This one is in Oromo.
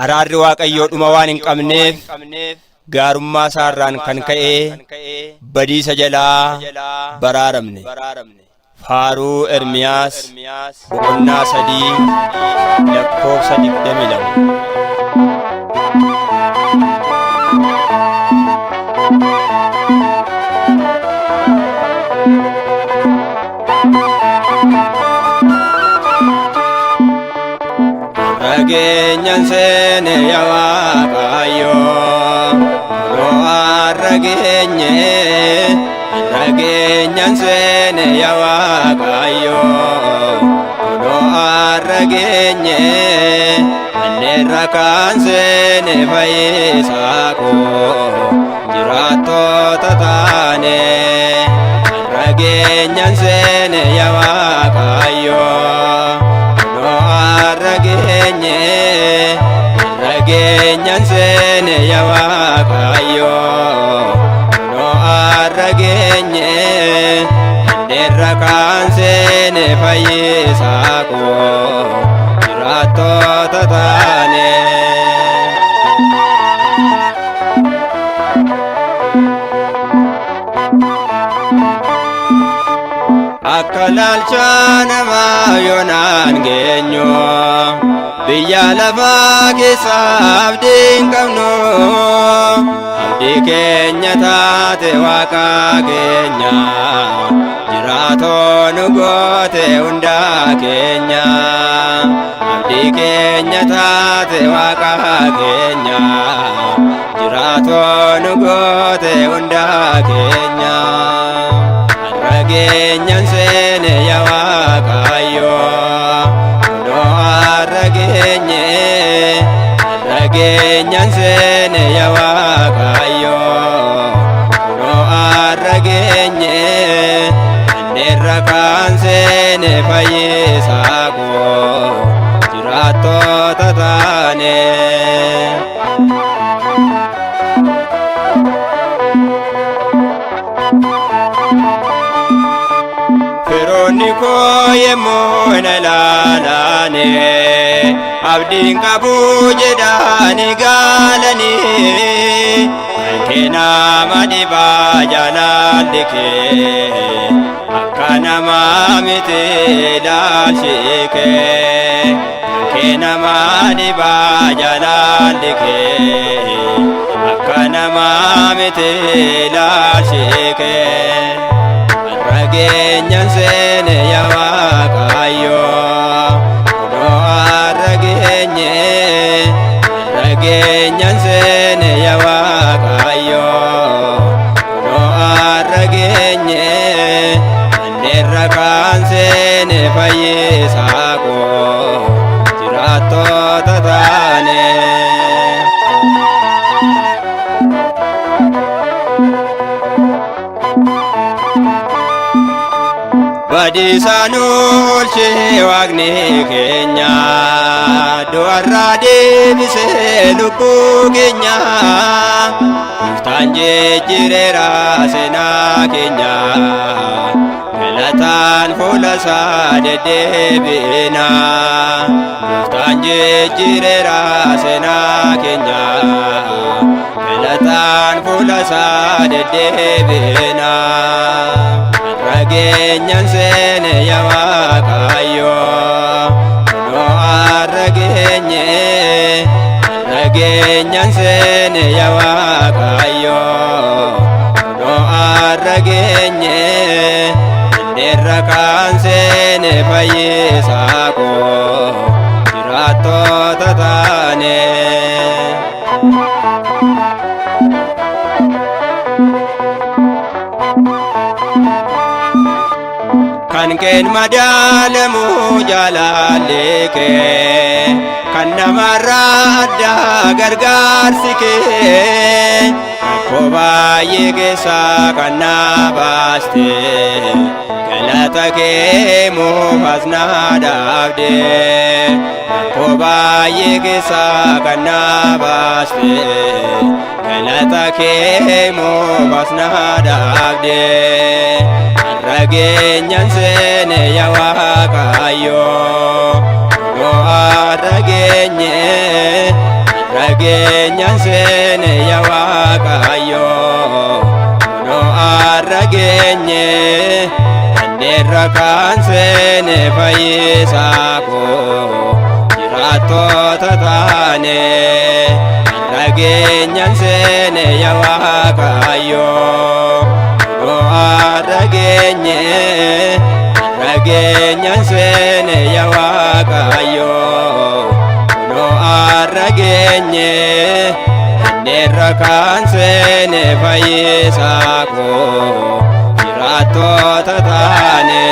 Araarri Waaqayyoo dhuma waan hin qabneef gaarummaa isaarraan kan ka'ee badiisa jalaa baraaramne. Faaruu Ermiyaas boqonnaa 3 lakkoofsa 22. Ragenyan sene ya Waaqayyo lo ragenyan sene ya Waaqayyo lo ragenye anera kan sene faisako jirato tatane ragenyan sene ya Waaqayyo ragenyan sene ya Waaqayyo no aragenye derra kan sene faisako jirato tatane akalal chana mayonan genyo Biyya lafa keessa abdiin qabnu abdi keenya taate Waaqa keenya jiraatoo nu goote hunda keenya abdi keenya taate Waaqa keenya jiraatoo nu goote hunda keenya ragenyan sene ya Waaqayyo ragenyan sene ya Waaqayyo no aragenye anderra kan sene faisako jirato tatane Fironi ko yemo nalalane abdiin qabu jedhani galani kena madiba jalalike akka nama miti dalshike kena madiba jalalike akka nama miti dalshike ragenyan sene ya Waaqayyo ragenyan sene ya Waaqayyo no aragenye anderra kan sene faisako jirato tatane badisanu olche Waaqni keenya du'arraa deebise lubbuu keenya Gooftaan jijjiireera seenaa keenya galataan fuula isaa deddeebina Gooftaan jijjiireera seenaa keenya galataan fuula isaa deddeebina ragenyan sene ya Waaqayyo no aragenye ragenyan sene ya Waaqayyo no aragenye anderra kan sene faisako jirato tatane kan ken madalamu jalalike kan namarra adda gargaarsike akko baay'ee keessa kan na baaste galata kee muufas na dhaabde akko baay'ee keessa kan na baaste galata kee muufas na dhaabde ragenyan sene ya Waaqayyo no aragenye rageenyaan seene yaa Waaqayyo kunoo arrageenye dandeerra kan seene fayyisaa koo jiraattoota taane rageenyaan seene yaa Waaqayyo kunoo arrageenye rageenyaan seene yaa Waaqayyo kunoo arrageenye dandeerra kan seene fayyisaa koo jiraattoota taane